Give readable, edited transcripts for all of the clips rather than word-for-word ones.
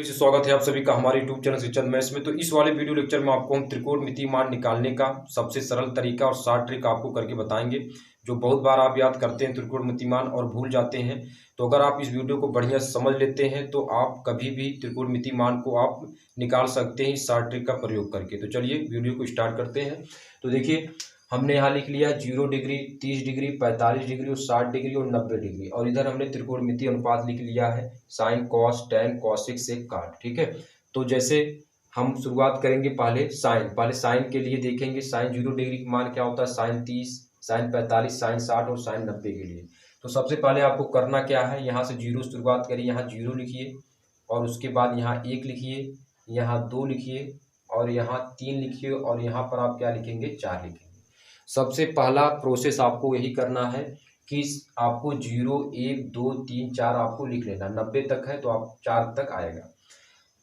फिर से स्वागत है आप सभी का हमारे यूट्यूब चैनल शिक्षण मैथ्स में। तो इस वाले वीडियो लेक्चर में आपको हम त्रिकोणमितीय मान निकालने का सबसे सरल तरीका और शॉर्ट ट्रिक आपको करके बताएंगे, जो बहुत बार आप याद करते हैं त्रिकोणमितीय मान और भूल जाते हैं। तो अगर आप इस वीडियो को बढ़िया से समझ लेते हैं तो आप कभी भी त्रिकोणमितीय मान को आप निकाल सकते हैं इस शॉर्ट ट्रिक का प्रयोग करके। तो चलिए वीडियो को स्टार्ट करते हैं। तो देखिए हमने यहाँ लिख लिया 0 डिग्री, 30 डिग्री, 45 डिग्री और 60 डिग्री और 90 डिग्री, और इधर हमने त्रिकोणमितीय अनुपात लिख लिया है sine cos tan cosec sec cot. ठीक है, तो जैसे हम शुरुआत करेंगे पहले साइन के लिए देखेंगे साइन 0 डिग्री का मान क्या होता है, साइन 30, साइन 45, साइन 60 और साइन 90 के लिए। तो सबसे पहले आपको करना क्या है, यहाँ से 0 शुरुआत करिए, यहाँ 0 लिखिए और उसके बाद यहाँ 1 लिखिए, यहाँ 2 लिखिए और यहाँ 3 लिखिए और यहाँ पर आप क्या लिखेंगे, 4 लिखेंगे। सबसे पहला प्रोसेस आपको यही करना है कि आपको 0, 1, 2, 3, 4 आपको लिख लेना। 90 तक है तो आप 4 तक आएगा।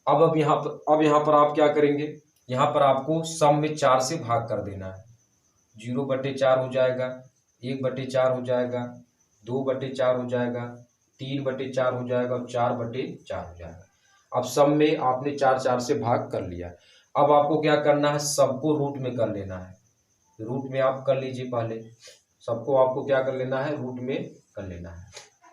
अब यहाँ पर आप क्या करेंगे, यहाँ पर आपको सम में 4 से भाग कर देना है। 0/4 हो जाएगा, 1/4 हो जाएगा, 2/4 हो जाएगा, 3/4 हो जाएगा और 4/4 हो जाएगा। अब सम में आपने 4 से भाग कर लिया। अब आपको क्या करना है, सबको रूट में कर लेना है। रूट में आप कर लीजिए, पहले सबको आपको क्या कर लेना है, रूट में कर लेना है।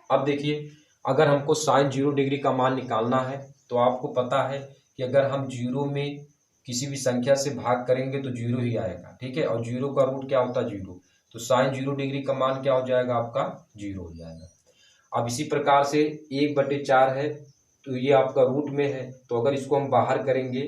अब देखिए अगर हमको साइन 0 डिग्री का मान निकालना है तो आपको पता है कि अगर हम 0 में किसी भी संख्या से भाग करेंगे तो 0 ही आएगा। ठीक है, और 0 का रूट क्या होता है, 0। तो साइन 0 डिग्री का मान क्या हो जाएगा, आपका 0 हो जाएगा। अब इसी प्रकार से 1/4 है तो ये आपका रूट में है, तो अगर इसको हम बाहर करेंगे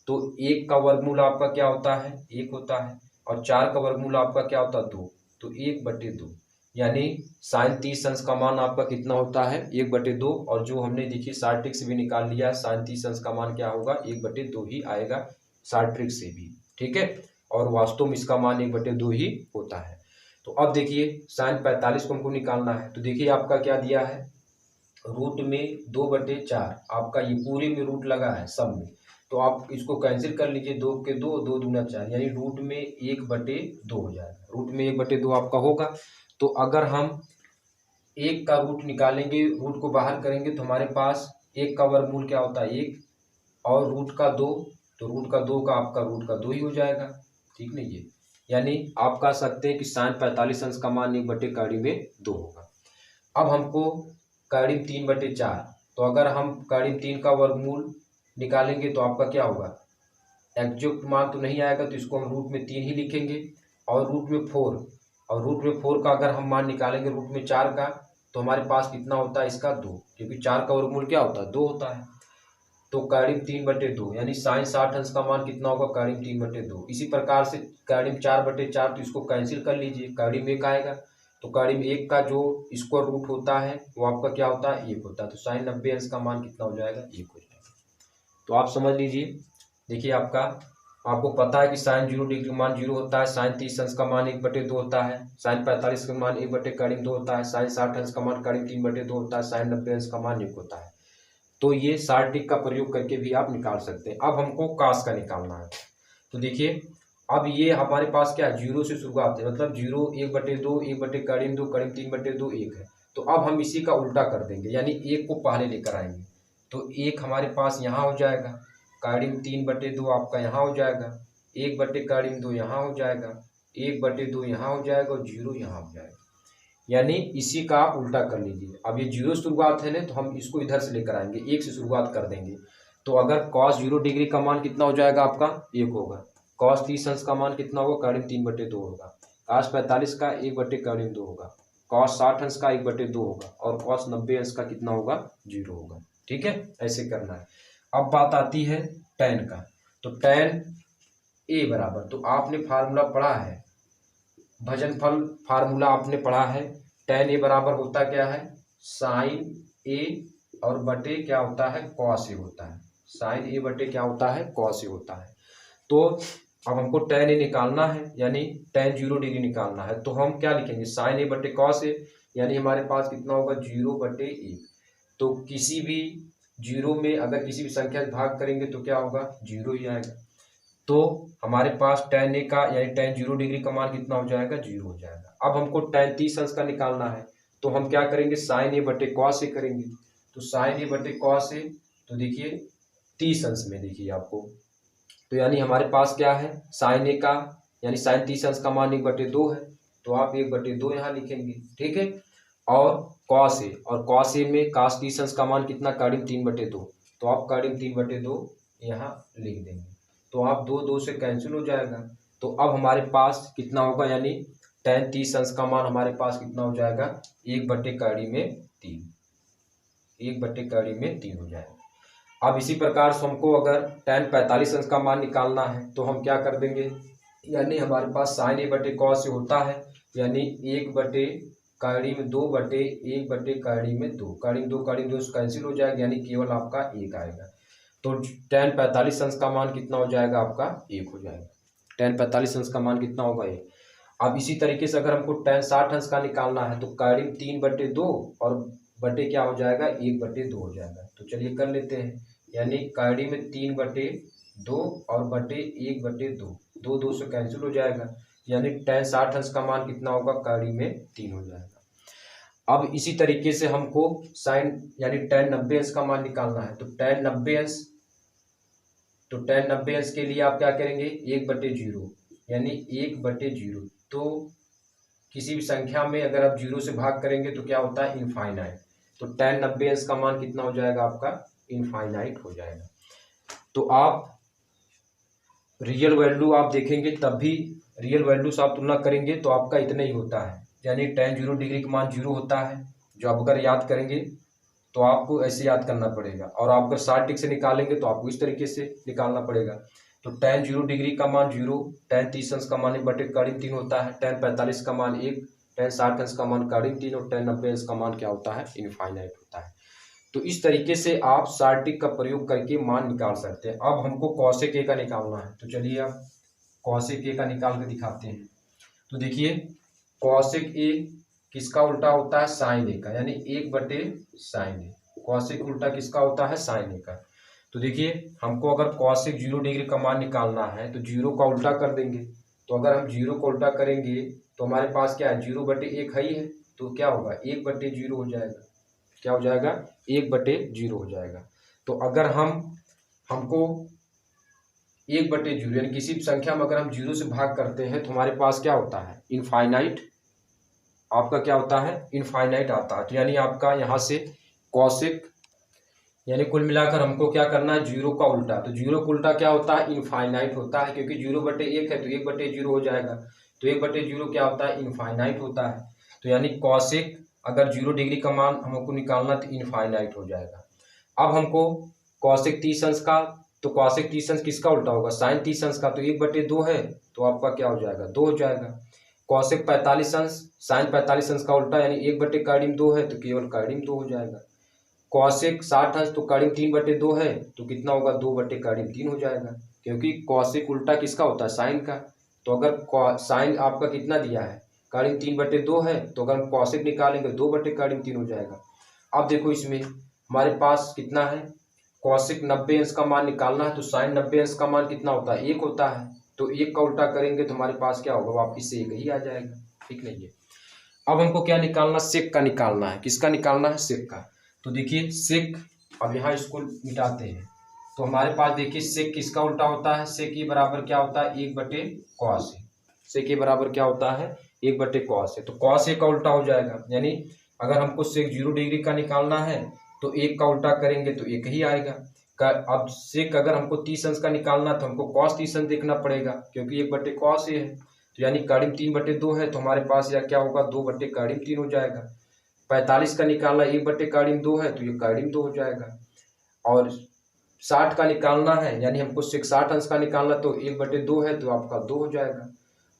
तो 1 का वर्गमूल आपका क्या होता है, 1 होता है, और 4 का वर्गमूल आपका क्या होता है, 2। तो 1/2 यानी साइन 30 अंश का मान आपका कितना होता है, 1/2। और जो हमने देखिए शॉर्ट ट्रिक से भी निकाल लिया, साइन 30 अंश का मान क्या होगा, 1/2 ही आएगा शॉर्ट ट्रिक से भी। ठीक है, और वास्तव में इसका मान 1/2 ही होता है। तो अब देखिए साइन 45 को हमको निकालना है। तो देखिए आपका क्या दिया है, रूट में 2/4 आपका ये पूरे में रूट लगा है सब में, तो आप इसको कैंसिल कर लीजिए, 2 के 2, 2 दूना 4, यानी रूट में 1/2 हो जाएगा। रूट में 1/2 आपका होगा। तो अगर हम 1 का रूट निकालेंगे, रूट को बाहर करेंगे तो हमारे पास 1 का वर्गमूल क्या होता है, 1, और रूट का 2, तो रूट का 2 का आपका रूट का 2 ही हो जाएगा। ठीक नहीं है, यानी आप कह सकते हैं कि साइन 45 अंश का मान 1/2 होगा। अब हमको करीब 3/4, तो अगर हम करीब 3 का वर्गमूल निकालेंगे तो आपका क्या होगा, एग्जैक्ट मान तो नहीं आएगा, तो इसको हम रूट में 3 ही लिखेंगे, और रूट में 4, और रूट में 4 का अगर हम मान निकालेंगे रूट में 4 का, तो हमारे पास कितना होता है, इसका 2, क्योंकि 4 का वर्गमूल क्या होता है, 2 होता है। तो करीब 3/2 यानी साइन 60 अंश का मान कितना होगा, करीब 3/2। इसी प्रकार से करीब 4/4, तो इसको कैंसिल कर लीजिए, करीब 1 आएगा। तो करीब 1 का जो स्क्वायर रूट होता है वो आपका क्या होता है, 1 होता है। तो साइन 90 अंश का मान कितना हो जाएगा, 1 हो जाएगा। तो आप समझ लीजिए, देखिए आपको पता है कि साइन 0 डिग्री का मान 0 होता है, साइन 30 अंश का मान 1/2 होता है, साइन 45 का मान 1/2 होता है, साइन 60 अंश का मान करीब 3/2 होता है, साइन 90 अंश का मान 1 होता है। तो ये शॉर्ट ट्रिक का प्रयोग करके भी आप निकाल सकते हैं। अब हमको कास का निकालना है। तो देखिए अब ये हमारे पास क्या है, 0 से शुरुआत है, मतलब 0, 1/2, 1/2, करीब 3/2, 1 है। तो अब हम इसी का उल्टा कर देंगे, यानी 1 को पहले लेकर आएंगे। तो 1 हमारे पास यहाँ हो जाएगा, करीब 3/2 आपका यहाँ हो जाएगा, 1/2 यहाँ हो जाएगा, 1/2 यहाँ हो जाएगा और 0 यहाँ हो जाएगा। यानी इसी का आप उल्टा कर लीजिए। अब ये 0 शुरुआत है ना, तो हम इसको इधर से लेकर आएंगे, 1 से शुरुआत कर देंगे। तो अगर cos 0 डिग्री का मान कितना हो जाएगा, आपका 1 होगा। cos 30 अंश का मान कितना होगा, करीब 3/2 होगा। cos 45 का 1/2 होगा। cos 60 अंश का 1/2 होगा, और cos 90 अंश का कितना होगा, 0 होगा। ठीक है, ऐसे करना है। अब बात आती है tan का। तो tan a बराबर, तो आपने फार्मूला पढ़ा है, भजनफल फार्मूला आपने पढ़ा है। tan a बराबर होता क्या है, साइन a और बटे क्या होता है, cos a होता है। साइन a बटे क्या होता है, cos a होता है। तो अब हमको tan a निकालना है, यानी tan 0 डिग्री निकालना है। तो हम क्या लिखेंगे, साइन a बटे cos a, यानी हमारे पास कितना होगा, 0/1। तो किसी भी 0 में अगर किसी भी संख्या से भाग करेंगे तो क्या होगा, 0 ही आएगा। तो हमारे पास tan a का यानी tan 0 डिग्री का मान कितना हो जाएगा, 0 हो जाएगा। अब हमको tan 30 अंश का निकालना है, तो हम क्या करेंगे, साइन a बटे cos a करेंगे। तो साइन a बटे cos a, तो देखिए 30 अंश में देखिए आपको, तो यानी हमारे पास क्या है, साइन ए का यानी साइन 30 अंश का मान 1/2 है, तो आप 1/2 यहाँ लिखेंगे, ठीक है। और कॉस ए, और कॉस ए में cos 30 अंश का मान कितना, काड़िम 3/2, तो आप काड़िम 3/2 यहाँ लिख देंगे, तो आप 2 से कैंसिल हो जाएगा। तो अब हमारे पास कितना होगा, यानी tan 30 अंश का मान हमारे पास कितना हो जाएगा, 1/3, 1/3 हो जाएगा। अब इसी प्रकार से हमको अगर tan 45 अंश का मान निकालना है तो हम क्या कर देंगे, यानी हमारे पास साइन a/cos से होता है, यानी 1/2 काड़िम 2 से कैंसिल हो जाएगा, यानी केवल आपका 1 आएगा। तो tan 45 अंश का मान कितना हो जाएगा, आपका 1 हो जाएगा। tan 45 अंश का मान कितना होगा, 1। अब इसी तरीके से अगर हमको tan 60 अंश का निकालना है तो काड़िम 3/2 और बटे क्या हो जाएगा, 1/2 हो जाएगा। तो चलिए कर लेते हैं, यानी काड़िम 3/2 और बटे 1/2, 2 से कैंसिल हो जाएगा, यानी tan 60 अंश का मान कितना होगा, काड़िम 3 हो जाएगा। अब इसी तरीके से हमको साइन यानी tan 90 अंश का मान निकालना है, तो tan 90 अंश के लिए आप क्या करेंगे, 1/0, यानी 1/0। तो किसी भी संख्या में अगर आप 0 से भाग करेंगे तो क्या होता है, इनफाइनाइट। तो tan 90 अंश का मान कितना हो जाएगा, आपका इनफाइनाइट हो जाएगा। तो आप रियल वैल्यू आप देखेंगे तब भी रियल वैल्यू से आप तुलना करेंगे तो आपका इतना ही होता है, यानी tan 0 डिग्री का मान 0 होता है। जो आप अगर याद करेंगे तो आपको ऐसे याद करना पड़ेगा, और आप अगर 60 से निकालेंगे तो आपको इस तरीके से निकालना पड़ेगा। तो tan 0 डिग्री का मान 0, tan 30 अंश का मान 1/3 होता है, tan 45 का मान 1, tan 60 अंश का मान 3 और tan 90 अंश का मान क्या होता है, इनफाइनाइट होता है। तो इस तरीके से आप सार्टिक का प्रयोग करके मान निकाल सकते हैं। अब हमको कॉसेक ए का निकालना है, तो चलिए अब कॉसेक ए का निकाल के दिखाते हैं। तो देखिए कॉसेक ए किसका उल्टा होता है, साइन ए का, यानी 1/sin ए। कॉसेक उल्टा किसका होता है, साइन ए का। तो देखिए हमको अगर कॉसेक 0 डिग्री का मान निकालना है तो 0 का उल्टा कर देंगे। तो अगर हम 0 का उल्टा करेंगे तो हमारे पास क्या है, 0/1 ही है, तो क्या होगा, 1/0 हो जाएगा। क्या हो जाएगा, 1/0 हो जाएगा। तो अगर हमको 1/0 यानी किसी भी संख्या में अगर हम 0 से भाग करते हैं तो हमारे पास क्या होता है, इनफाइनाइट। आपका क्या होता है, इनफाइनाइट आता है। तो यानी आपका यहाँ से कॉसेक, यानी कुल मिलाकर हमको क्या करना है, 0 का उल्टा। तो 0 का उल्टा क्या होता है, इनफाइनाइट होता है, क्योंकि 0/1 है तो 1/0 हो जाएगा। तो 1/0 क्या होता है, इनफाइनाइट होता है। तो यानी कॉसेक अगर 0 डिग्री का मान हमको निकालना तो इनफाइनाइट हो जाएगा। अब हमको कॉसेक 30 अंश का, तो कॉसेक 30 अंश किसका उल्टा होगा, साइन 30 अंश का, तो 1/2 है तो आपका क्या हो जाएगा, 2 हो जाएगा। कॉसेक 45 अंश, साइन 45 अंश का उल्टा यानी 1/2 है तो केवल काड़िम 2 हो जाएगा। कॉसेक 60 अंश, तो काड़िम 3/2 है तो कितना होगा, 2/3 हो जाएगा, क्योंकि कॉसेक उल्टा किसका होता है, साइन का। तो अगर साइन आपका कितना दिया है, काड़िम 3/2 है, तो अगर हम कॉसेक निकालेंगे 2/3 हो जाएगा। अब देखो इसमें हमारे पास कितना है, कॉसेक 90 अंश का मान निकालना है, तो साइन 90 अंश का मान कितना होता है, 1 होता है। तो 1 का उल्टा करेंगे तो हमारे पास क्या होगा, वापिस से 1 ही आ जाएगा, ठीक नहीं है। अब हमको क्या निकालना, सेक का निकालना है। किसका निकालना है, सेक का। तो देखिए सेक, अब यहाँ इसको मिटाते हैं तो हमारे पास देखिए सेक किसका उल्टा होता है, सेक के बराबर क्या होता है, 1/cos है। सेक के बराबर क्या होता है, 1/cos है। तो cos ए का उल्टा हो जाएगा, यानी अगर हमको सेक 0 डिग्री का निकालना है तो 1 का उल्टा करेंगे तो 1 ही आएगा। अब सेक अगर हमको 30 अंश का निकालना तो हमको cos 30 अंश देखना पड़ेगा, क्योंकि 1/cos ए है। तो यानी काड़िम 3/2 है तो हमारे पास या क्या होगा, 2/3 हो जाएगा। 45 का निकालना 1/2 है तो ये काड़िम 2 हो जाएगा। और 60 का निकालना है, यानी हमको सेक 60 अंश का निकालना तो 1/2 है तो आपका 2 हो जाएगा।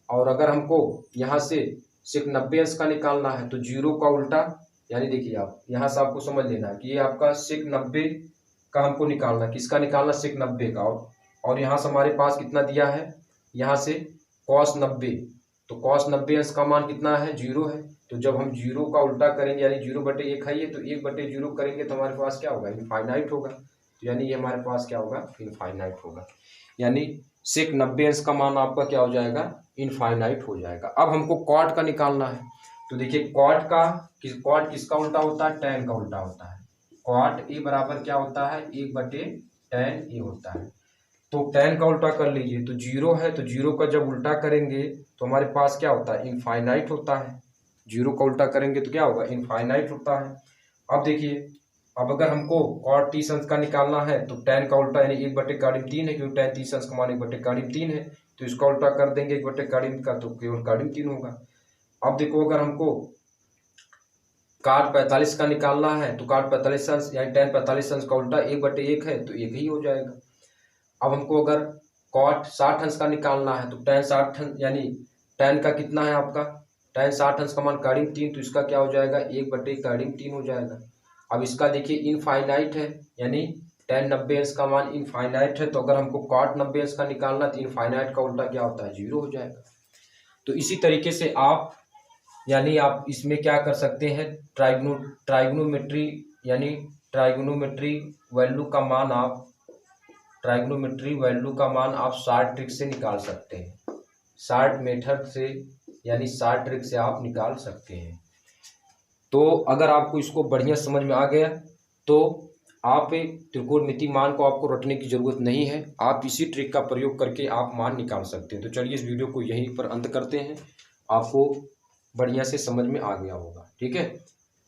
और अगर हमको यहाँ से सेक 90 अंश का निकालना है तो 0 का उल्टा, यानी देखिए आप यहाँ से आपको समझ लेना है कि ये आपका सेक 90 का हमको निकालना, किसका निकालना, सेक 90 का। और यहाँ से हमारे पास कितना दिया है, यहाँ से cos 90, तो cos 90 अंश का मान कितना है, 0 है। तो जब हम 0 का उल्टा करेंगे, यानी 0/1 है तो 1/0 करेंगे तो हमारे पास क्या होगा, इनफाइनाइट होगा। तो यानी ये हमारे पास क्या होगा, इनफाइनाइट होगा। यानी सेक 90 अंश का मान आपका क्या हो जाएगा, इनफाइनाइट हो जाएगा। अब हमको कॉट का निकालना है। तो देखिए कॉट किसका उल्टा होता है, tan का उल्टा होता है। कॉट ए बराबर क्या होता है, 1/tan tan a होता है। तो tan का उल्टा कर लीजिए, तो 0 है तो 0 का जब उल्टा करेंगे तो हमारे पास क्या होता है, इनफाइनाइट होता है। 0 का उल्टा करेंगे तो क्या होगा, इनफाइनाइट होता है। अब देखिए, अब अगर हमको cot 30 अंश का निकालना है तो tan का उल्टा यानी 1/3 है, क्योंकि tan 30 अंश का मान 1/3 है, तो इसका उल्टा कर देंगे 1/3 का, तो केवल 3 होगा। अब देखो, अगर हमको cot 45 का निकालना है तो cot 45 अंश यानी tan 45 अंश का उल्टा 1/1 है, तो 1 ही हो जाएगा। अब हमको अगर cot 60 अंश का निकालना है तो tan 60 अंश यानी tan का कितना है आपका, tan 60 अंश का मान 3, तो इसका क्या हो जाएगा, 1/3 हो जाएगा। अब इसका देखिए इनफाइनाइट है, यानी tan 90 अंश का मान इनफाइनाइट है, तो अगर हमको cot 90 अंश का निकालना तो इनफाइनाइट का उल्टा क्या होता है, 0 हो जाएगा। तो इसी तरीके से आप यानी आप इसमें क्या कर सकते हैं, ट्राइगोनोमेट्री यानी ट्राइगोनोमेट्री वैल्यू का मान आप शॉर्ट ट्रिक से निकाल सकते हैं। शॉर्ट मेथड से यानी शॉर्ट ट्रिक से आप निकाल सकते हैं। तो अगर आपको इसको बढ़िया समझ में आ गया तो आप त्रिकोणमिति मान को आपको रटने की ज़रूरत नहीं है, आप इसी ट्रिक का प्रयोग करके आप मान निकाल सकते हैं। तो चलिए इस वीडियो को यहीं पर अंत करते हैं, आपको बढ़िया से समझ में आ गया होगा, ठीक है।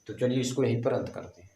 तो चलिए इसको यहीं पर अंत करते हैं।